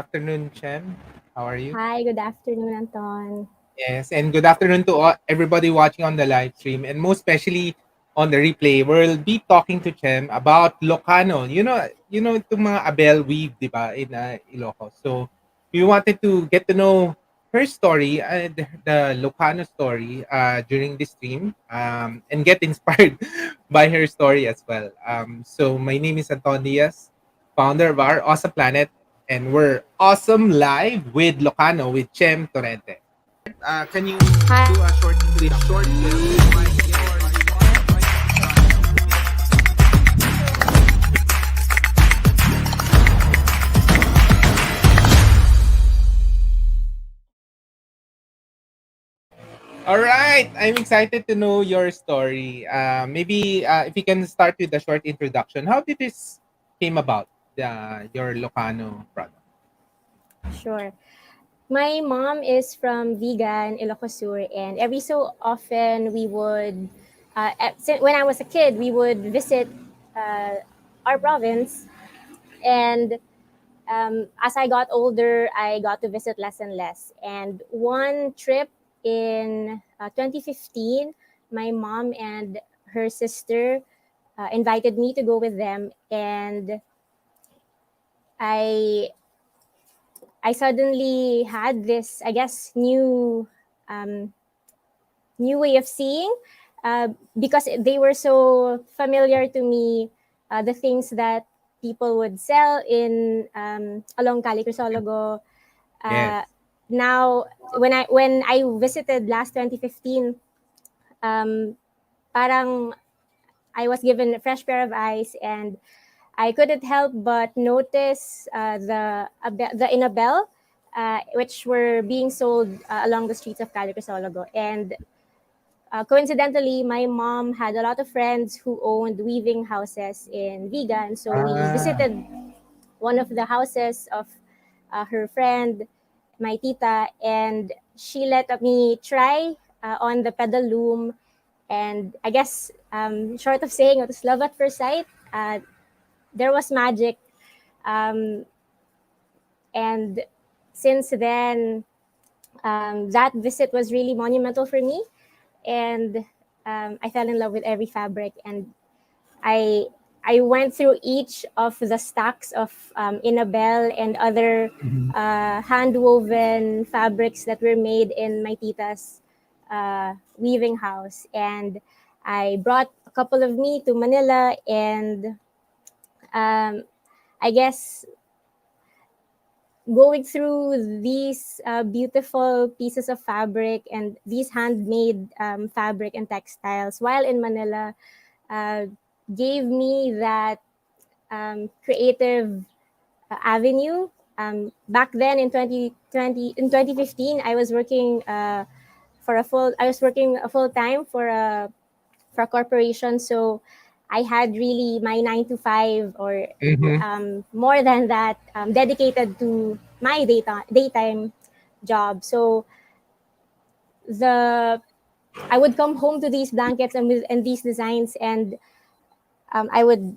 Afternoon, Chem. How are you? Hi, good afternoon, Anton. Yes, and good afternoon to everybody watching on the live stream, and most especially on the replay. We'll be talking to Chem about Locano. Itong mga abel weave, di ba, in Ilocos. So, we wanted to get to know her story, the Locano story, during this stream, and get inspired by her story as well. So, my name is Anton Diaz, founder of our Awesome Planet, and we're awesome live with Locano with Chem Torrente. Can you Hi. do a short introduction? All right, I'm excited to know your story. Maybe if you can start with a short introduction. How did this came about? Your Locano product. Sure. My mom is from Vigan, Ilocos Sur, and every so often we would, when I was a kid, we would visit uh, our province. And as I got older, I got to visit less and less. And one trip in 2015, my mom and her sister invited me to go with them, and I I suddenly had this, I guess, um, new way of seeing, because they were so familiar to me. The things that people would sell in along Cali Crisologo. Yes. Uh, Now, when I visited last 2015, um, parang I was given a fresh pair of eyes, and I couldn't help but notice the Inabel, which were being sold along the streets of Cali Crisologo. And coincidentally, my mom had a lot of friends who owned weaving houses in Vigan. So we Ah. visited one of the houses of her friend, my tita, and she let me try on the pedal loom. And I guess, short of saying it was love at first sight, there was magic. Um, and since then, that visit was really monumental for me. And I fell in love with every fabric. And I I went through each of the stacks of Inabel and other Mhm. hand woven fabrics that were made in my tita's weaving house. And I brought a couple of me to Manila, and um, I guess going through these beautiful pieces of fabric and these handmade fabric and textiles while in Manila uh, gave me that creative avenue. Back then in 2015, I was working a full time for a corporation. So I had really my 9 to 5 or Mhm. more than that, dedicated to my daytime job. So the I would come home to these blankets and these designs, and I would,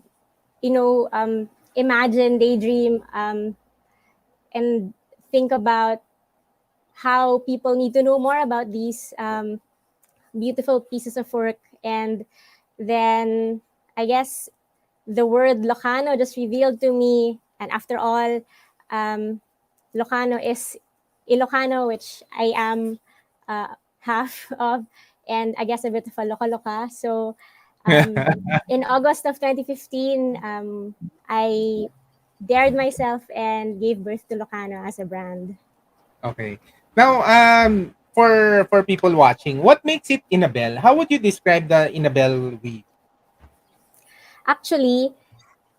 imagine, daydream, and think about how people need to know more about these beautiful pieces of work. And then I guess the word Locano just revealed to me. And after all, um, Locano is Ilocano, which I am half of, and I guess a bit of a loka-loka. So in August of 2015, I dared myself and gave birth to Locano as a brand. Okay. Now, for people watching, what makes it Inabel? How would you describe the Inabel weave? Actually,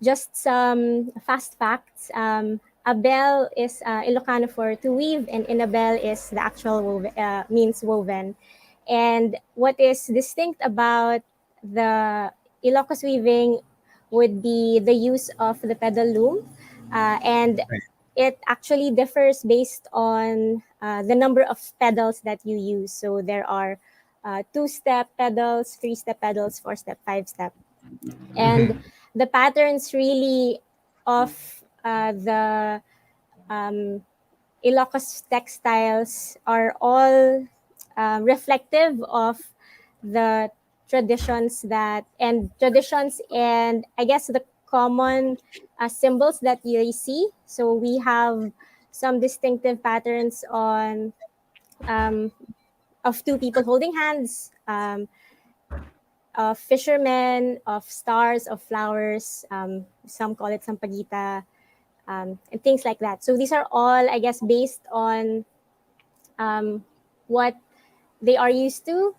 just some fast facts. Abel is Ilocano for to weave, and Inabel is the actual means woven. And what is distinct about the Ilocos weaving would be the use of the pedal loom, and Right. it actually differs based on the number of pedals that you use. So there are two-step pedals, three-step pedals, four-step, five-step, and Mhm. the patterns really of the um, Ilocos textiles are all reflective of the traditions and I guess the common symbols that you see. So we have some distinctive patterns on um, of two people holding hands, of fishermen, of stars, of flowers. Some call it sampaguita, and things like that. So these are all, I guess, based on what they are used to,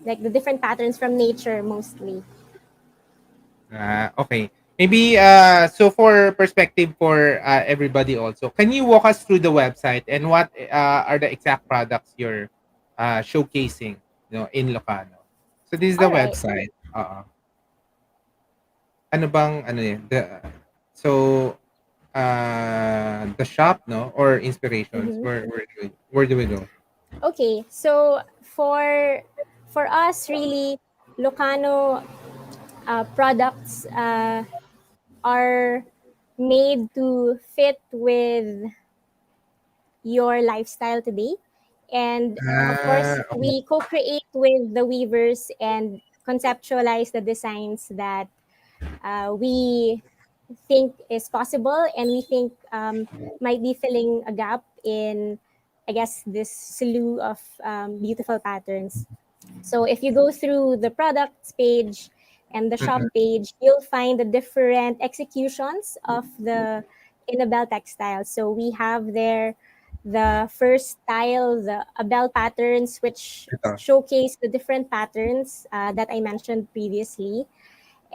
like the different patterns from nature mostly. Okay. Maybe so for perspective for everybody also, can you walk us through the website and what are the exact products you're showcasing, in Locano? So this is the All right. website. Ano bang ano yun? So the shop, no, or inspirations? Mm-hmm. Where do we go? Okay. So for us, really, Locano products are made to fit with your lifestyle today. And of course, Okay. we co create with the weavers and conceptualize the designs that we think is possible and we think might be filling a gap in, I guess, this slew of beautiful patterns. So if you go through the products page and the shop Mhm. page, you'll find the different executions of the Inabel textiles. So we have there the first style, the Abel patterns, which Ito. showcase the different patterns that I mentioned previously.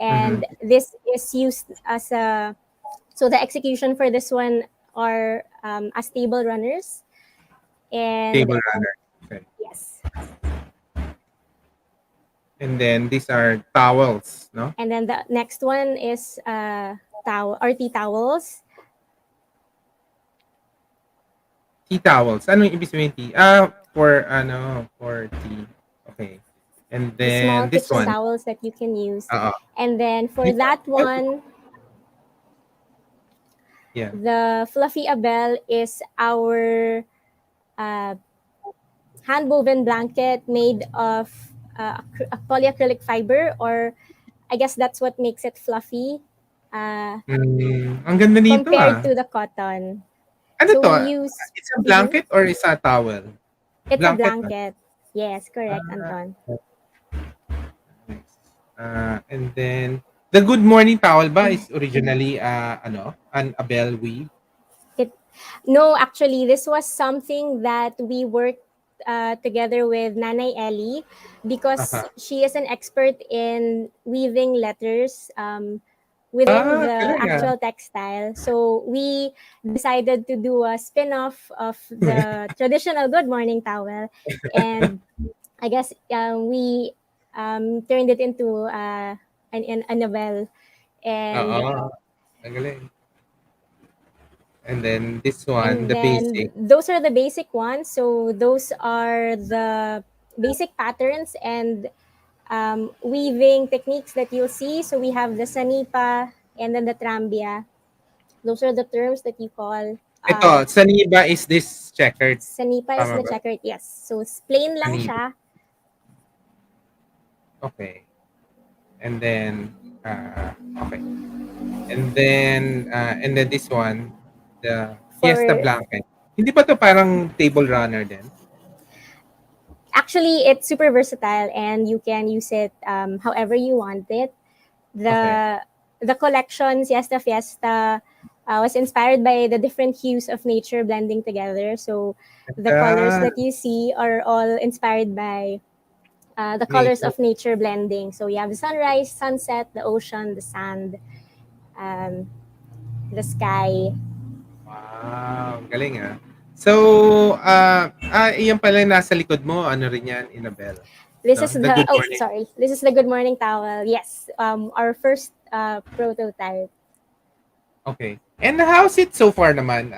Mhm. And this is used as a, so the execution for this one are as table runners. And Table runner. Okay. yes, And then these are towels, no? and then the next one is towel or tea towels, Tea towels. Ano yung ibig sabihin tea? For tea. Okay. And the small then this kitchen one. towels that you can use. Oo. And then for Dito. that one, Yeah. the fluffy abel is our uh, hand woven blanket made of a polyacrylic fiber, or I guess that's what makes it fluffy Ang ganda nito, compared to the cotton. Ano So 'to? we use, It's a mhm, blanket or is a towel? it's a Blanket ba? blanket. Yes, correct, Ah, Anton. nice. And then the Good Morning towel ba Mm. is originally, an Abel weave? It No, actually, this was something that we worked together with Nanay Ellie because Uh-huh. she is an expert in weaving letters within the Galing, actual textile. So we decided to do a spin-off of the traditional Good Morning towel, and I guess we turned it into a novel. And Oo, ang galing. And then this one, And the then basic. those are the basic ones. So those are the basic patterns and weaving techniques that you'll see. So we have the sanipa and then the trambia. Those are the terms that you call. Ito, saniba is this checkered, Sanipa is tama the ba? checkered. Yes. So it's plain lang Saniba, siya. okay. And then, okay. And then this one, the Fiesta For Blanket. Hindi ba 'to parang table runner din? Actually, it's super versatile and you can use it however you want it. Okay. The collection Siesta Fiesta was inspired by the different hues of nature blending together. So the colors Ah, that you see are all inspired by the colors nature. of nature blending. So you have the sunrise, sunset, the ocean, the sand, um, the sky. Wow, ang galing, So, iyan pala yung nasa likod mo, ano rin yan, Inabel, This 'no? is The the Good oh Morning. sorry, this is the Good Morning towel. Yes, our first prototype. Okay. And how's it so far naman?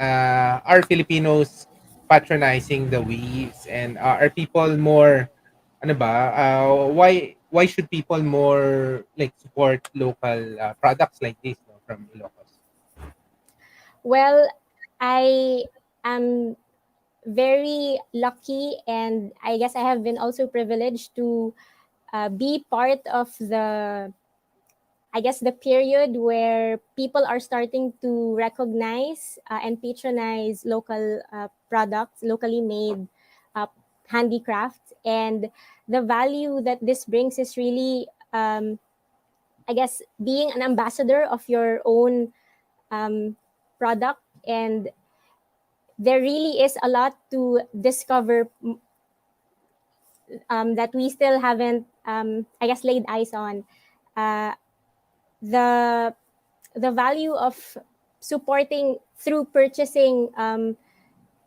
Are Filipinos patronizing the weaves and are people more ano ba? Why should people more like support local products like this, no, from Ilocos? Well, I am very lucky, and I guess I have been also privileged to be part of the, I guess, the period where people are starting to recognize and patronize local products, locally made uh, handicrafts. And the value that this brings is really, I guess, being an ambassador of your own um, product. And there really is a lot to discover that we still haven't, I guess, laid eyes on. Uh, the the value of supporting through purchasing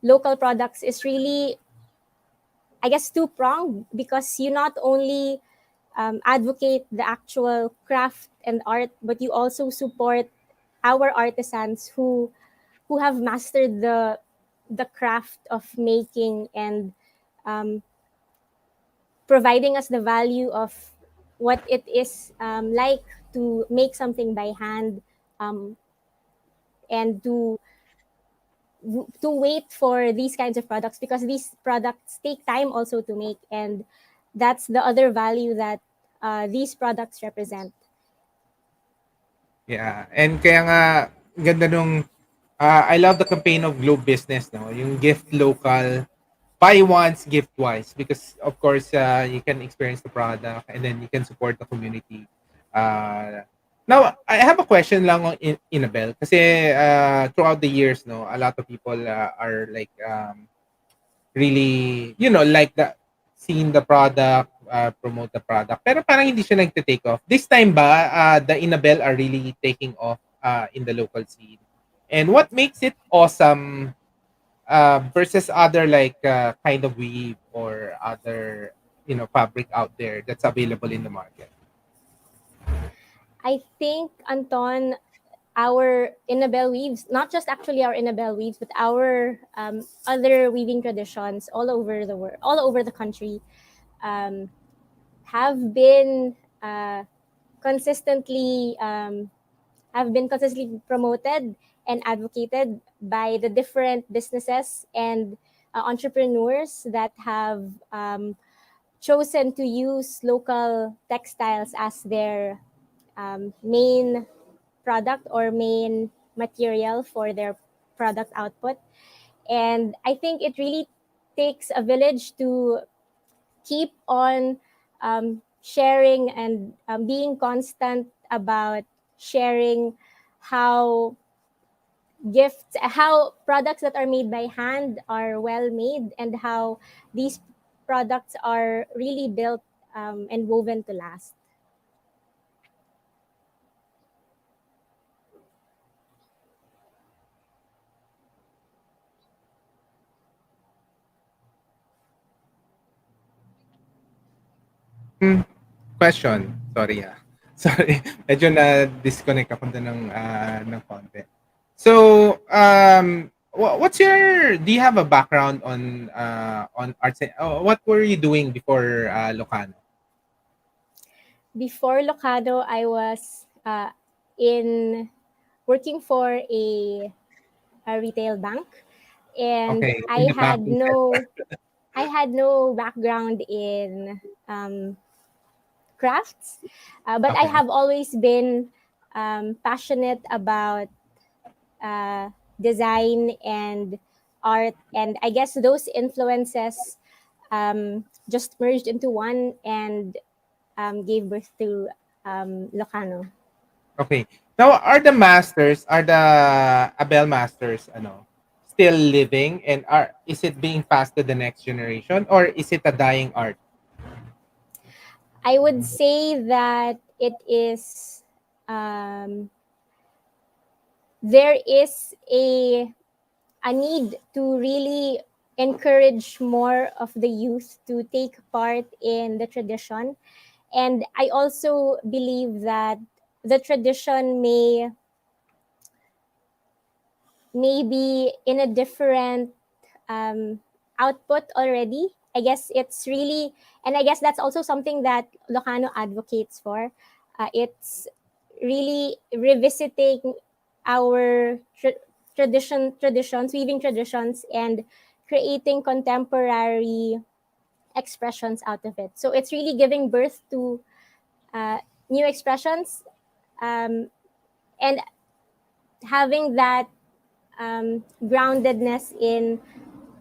local products is really, I guess, two pronged, because you not only advocate the actual craft and art, but you also support our artisans who have mastered the craft of making and um, providing us the value of what it is like to make something by hand, um, and to wait for these kinds of products, because these products take time also to make, and that's the other value that these products represent. Yeah, and kaya nga ganda nung I love the campaign of Globe Business, no? Yung gift local, buy once, gift twice, because of course you can experience the product and then you can support the community. Now I have a question lang on Inabel kasi throughout the years, no, a lot of people are like really, like seeing the product, promote the product. Pero parang hindi siya nagte-take off. This time ba, the Inabel are really taking off in the local scene? And what makes it awesome versus other like kind of weave or other, fabric out there that's available in the market? I think, Anton, our Inabel weaves, not just actually our Inabel weaves, but our other weaving traditions all over the world, all over the country, um, have been consistently promoted and advocated by the different businesses and entrepreneurs that have chosen to use local textiles as their main product or main material for their product output. And I think it really takes a village to keep on sharing and being constant about sharing how how products that are made by hand are well made, and how these products are really built and woven to last. Hmm, question. Sorry Sorry. Medyo na-disconnect ako doon ng konti. So, what's your do you have a background on arts? What were you doing before Locano? Before Locado, I was in working for a retail bank, and Okay, in the banking sector. I had no background in crafts, but I Okay. have always been passionate about uh, design and art, and I guess those influences just merged into one and gave birth to Locano. Okay. Now, are the Abel masters, still living, and is it being passed to the next generation, or is it a dying art? I would say that it is, um, there is a need to really encourage more of the youth to take part in the tradition. And I also believe that the tradition may be in a different um, output already. I guess it's really, and I guess that's also something that Locano advocates for. It's really revisiting our weaving traditions, and creating contemporary expressions out of it. So it's really giving birth to new expressions, and having that groundedness in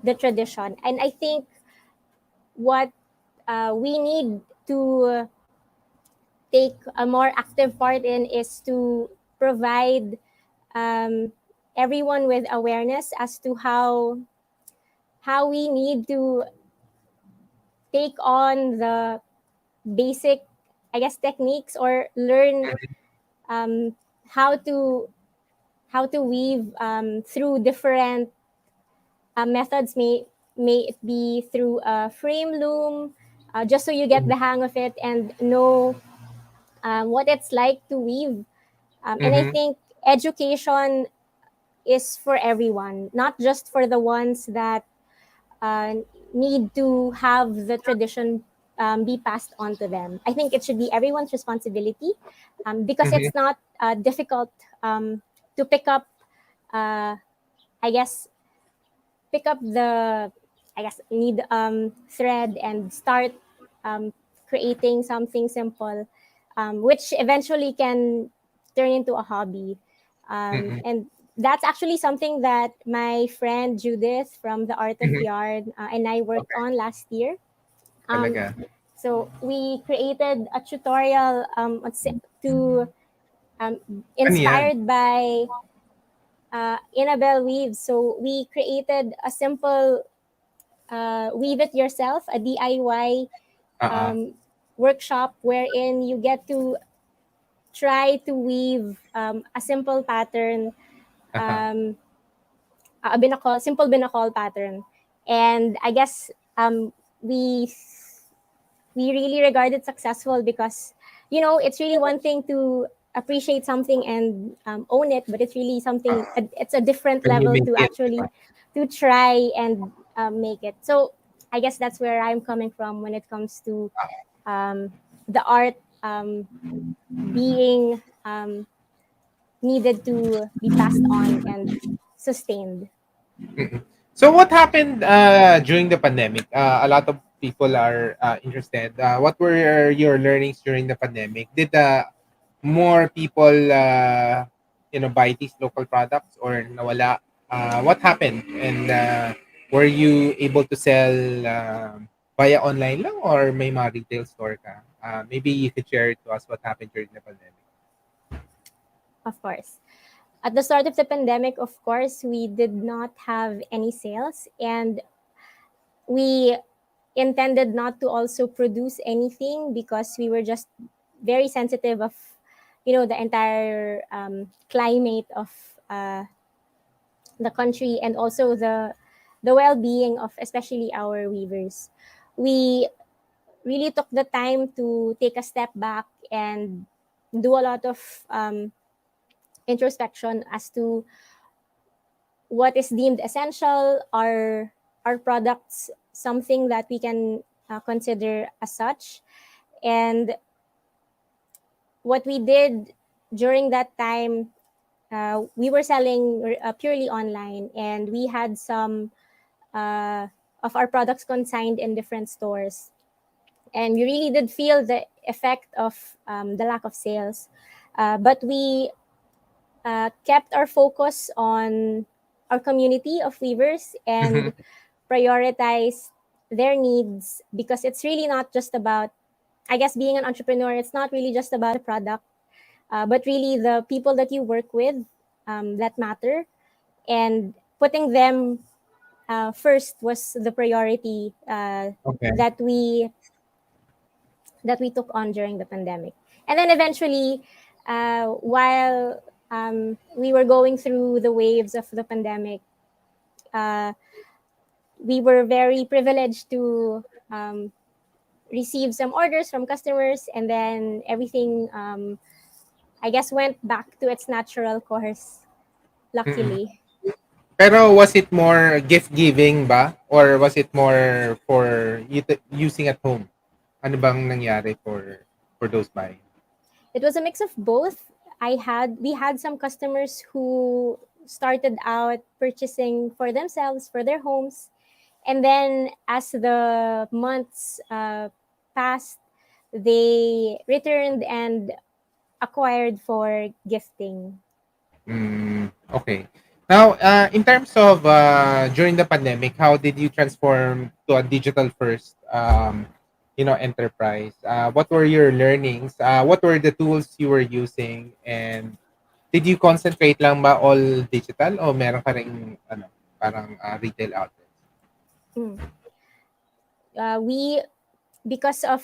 the tradition. And I think what we need to take a more active part in is to provide um, everyone with awareness as to how we need to take on the basic, I guess, techniques, or learn um, how to weave through different methods. May it be through a frame loom, just so you get the hang of it and know what it's like to weave. And I Mm-hmm. think education is for everyone, not just for the ones that uh, need to have the tradition be passed on to them. I think it should be everyone's responsibility, because Mm-hmm. it's not difficult to pick up, I guess, pick up the, I guess, need thread and start um, creating something simple, which eventually can turn into a hobby. Mm-hmm. And that's actually something that my friend Judith from the Art of Mm-hmm. Yard and I worked Okay. on last year. Um, Talaga. so we created a tutorial to um, Ano yan? inspired by Annabelle Weaves. So we created a simple weave it yourself, a DIY Uh-uh. um, workshop wherein you get to try to weave a simple pattern, Uh-huh. um, a binakol, simple binakol pattern. And I guess we we really regard it successful because, you know, it's really one thing to appreciate something and own it, but it's really something, Uh-uh. it's a different When you level make to it, di ba? actually to try and make it. So I guess that's where I'm coming from when it comes to um, the art being needed to be passed on and sustained. Mm-mm. So what happened during the pandemic? A lot of people are interested. What were your learnings during the pandemic? Did more people buy these local products or nawala? What happened? And were you able to sell via online lang or may mga retail store ka? Maybe you could share it to us what happened during the pandemic. Of course. At the start of the pandemic, of course, we did not have any sales, and we intended not to also produce anything because we were just very sensitive of, you know, the entire climate of uh, the country, and also the well-being of especially our weavers. We really took the time to take a step back and do a lot of introspection as to what is deemed essential. Are products something that we can consider as such? And what we did during that time, we were selling purely online, and we had some uh, of our products consigned in different stores. And we really did feel the effect of the lack of sales. But we kept our focus on our community of weavers and prioritize their needs, because it's really not just about, I guess, being an entrepreneur, it's not really just about the product, but really the people that you work with that matter. And putting them first was the priority Okay. that we took on during the pandemic. And then eventually, while we were going through the waves of the pandemic, uh, we were very privileged to receive some orders from customers, and then everything, I guess, went back to its natural course, Mm-mm. luckily. Pero was it more gift giving ba or was it more for using at home? Ano bang nangyari for those buying? It was a mix of both. We had some customers who started out purchasing for themselves, for their homes. And then as the months passed, they returned and acquired for gifting. Okay. Now, in terms of during the pandemic, how did you transform to a digital first, enterprise? What were your learnings? What were the tools you were using? And did you concentrate lang ba all digital o meron ka ring parang retail outlets? Mm. We, because of,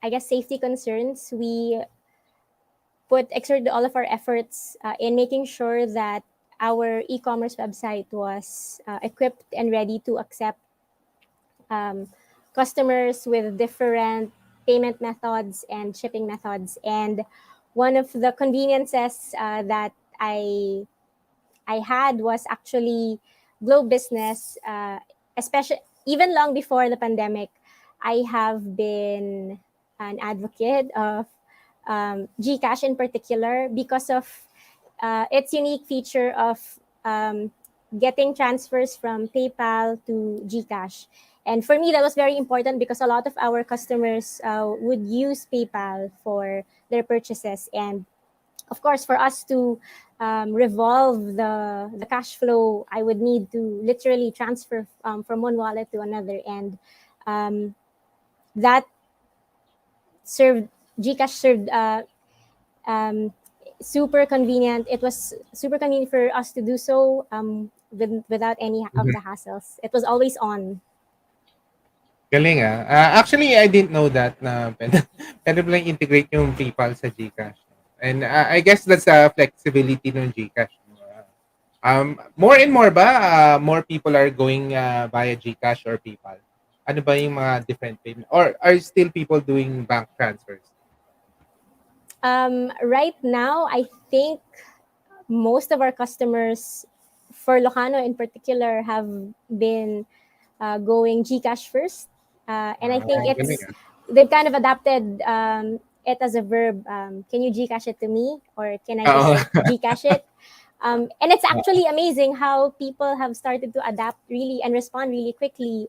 I guess, safety concerns, we exerted all of our efforts in making sure that our e-commerce website was equipped and ready to accept um, customers with different payment methods and shipping methods. And one of the conveniences that I had was actually Globe Business, especially even long before the pandemic. I have been an advocate of Gcash in particular because of its unique feature of um, getting transfers from PayPal to Gcash. And for me, that was very important because a lot of our customers would use PayPal for their purchases. And of course, for us to revolve the cash flow, I would need to literally transfer from one wallet to another. And um, that served, Gcash served um, super convenient. It was super convenient for us to do so without any of Mhm. the hassles. It was always on. Galing ah. Actually, I didn't know that na pwede, pwede palang integrate yung PayPal sa GCash. And I guess that's the flexibility ng GCash. More and more ba, more people are going via GCash or PayPal? Ano ba yung mga different payment? Or are still people doing bank transfers? Right now, I think most of our customers, for Locano in particular, have been going Gcash first. And I think Galing it's ah. they've kind of adapted it as a verb. Can you Gcash it to me, or can I Oo. just Gcash it? And it's actually amazing how people have started to adapt really and respond really quickly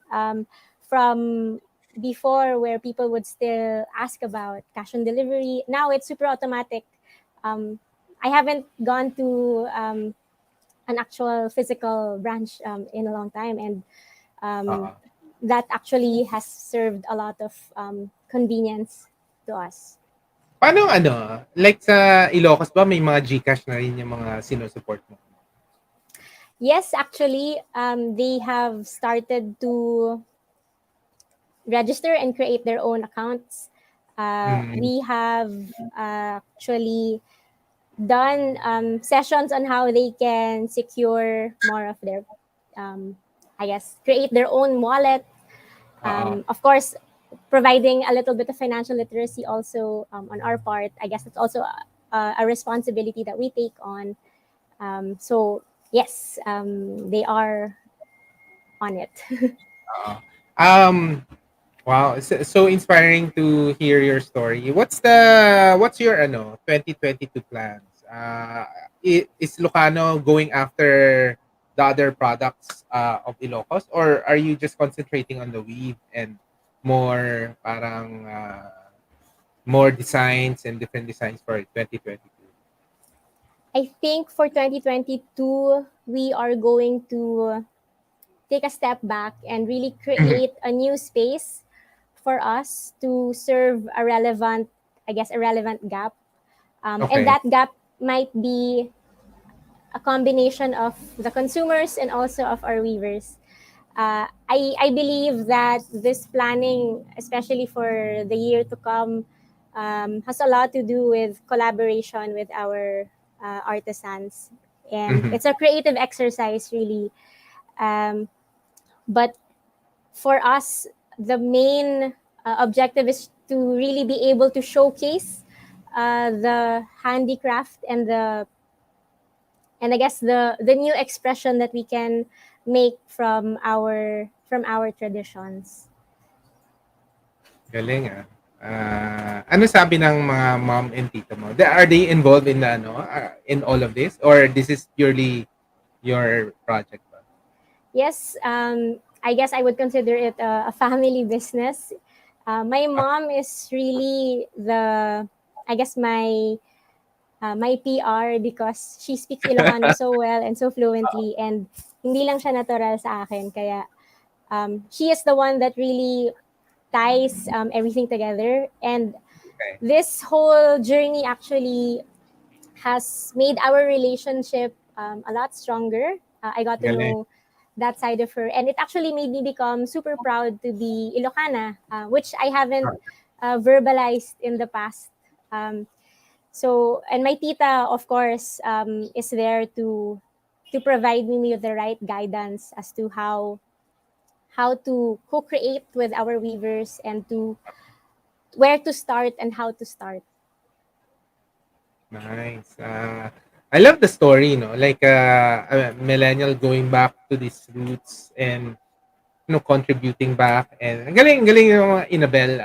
from before, where people would still ask about cash on delivery. Now it's super automatic. Um, I haven't gone to an actual physical branch in a long time, and Oo. um, that actually has served a lot of convenience to us. Paano like sa Ilocos ba may mga GCash na rin yung mga sinusupport mo? Yes, actually, they have started to register and create their own accounts. Mm, We have actually done sessions on how they can secure more of their, um, I guess, create their own wallet. oo. Of course, providing a little bit of financial literacy also on our part. I guess it's also a responsibility that we take on. So yes, they are on it. Oo. Um, wow, so inspiring to hear your story. What's your 2022 plans? Is Lucano going after the other products of Ilocos, or are you just concentrating on the weave and more parang more designs and different designs for 2022? I think for 2022, we are going to take a step back and really create a new space for us to serve a relevant, I guess, a relevant gap. And Okay. that gap might be a combination of the consumers and also of our weavers. I believe that this planning, especially for the year to come, has a lot to do with collaboration with our artisans. And Mhm. it's a creative exercise, really. Um, but for us, the main objective is to really be able to showcase the handicraft and I guess the new expression that we can make from our traditions. Galing, ah. Ano sabi ng mga mom and tito mo? Are they involved in in all of this, or this is purely your project ba? Yes, I guess I would consider it a family business. My Ah, mom is really I guess my PR because she speaks Ilocano so well and so fluently, and hindi lang siya natural sa akin. Kaya she is the one that really ties everything together. And okay. this whole journey actually has made our relationship a lot stronger. I got to Galing. know that side of her, and it actually made me become super proud to be Ilocana, which I haven't Ah, verbalized in the past. Um, and my tita, of course, is there to provide me with the right guidance as to how to co-create with our weavers and to where to start and how to start. nice. I love the story, like a millennial going back to these roots and contributing back, and ang galing yung mga Inabel,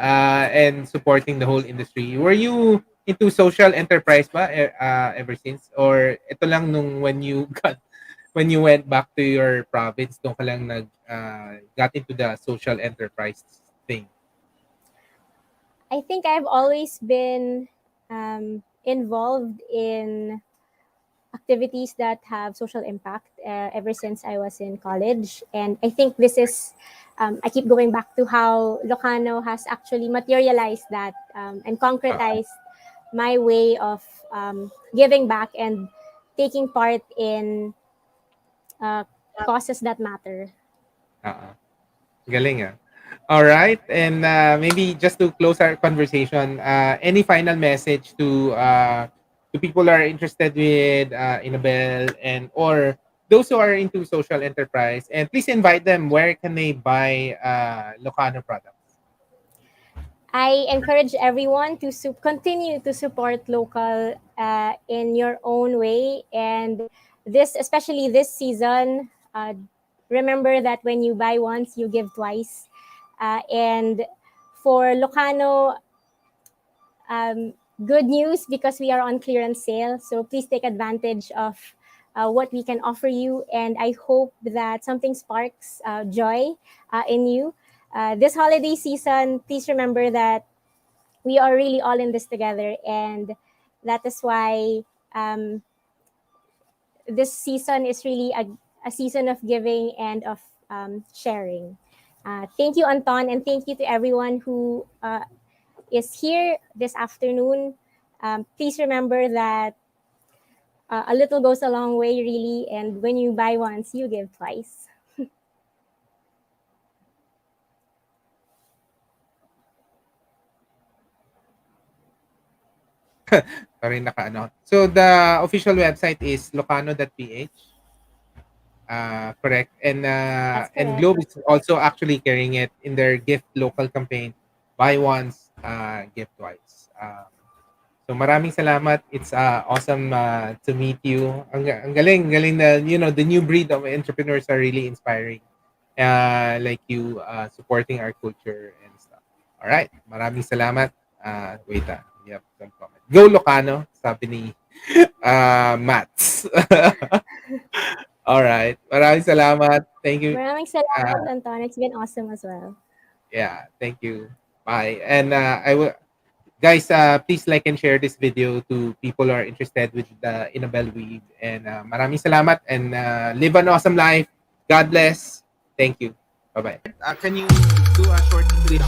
and supporting the whole industry. Were you into social enterprise ba ever since, or ito lang nung when you went back to your province doon ka lang got into the social enterprise thing? I think I've always been involved in activities that have social impact ever since I was in college. And I think this is, I keep going back to how Locano has actually materialized that and Oo, concretized my way of giving back and taking part in uh, causes that matter. oo. Galing, ah. Alright, and maybe just to close our conversation, any final message to people who are interested with Inabel, and or those who are into social enterprise, and please invite them. Where can they buy Locano products? I encourage everyone to continue to support local in your own way. And this, especially this season, remember that when you buy once, you give twice. And for Locano, good news because we are on clearance sale. So please take advantage of what we can offer you. And I hope that something sparks joy in you. This holiday season, please remember that we are really all in this together, and that is why um, this season is really a season of giving and of sharing. Thank you, Anton, and thank you to everyone who is here this afternoon. Please remember that a little goes a long way, really, and when you buy once, you give twice. Sorry, So the official website is locano.ph. Correct. That's And correct. Globe is also actually carrying it in their gift local campaign. Buy once, gift twice. So maraming salamat. It's awesome to meet you. Ang galing na, the new breed of entrepreneurs are really inspiring. Like you supporting our culture and stuff. All right. Maraming salamat. Wait, we have some comment. Go Locano, sabi ni Mats. All right. Maraming salamat. Thank you. Maraming salamat, Uh, Anton. It's been awesome as well. yeah, thank you. Bye. And I will, guys, please like and share this video to people who are interested with the Inabel weave. And maraming salamat, and live an awesome life. God bless. Thank you. Bye bye. Can you do a short clip?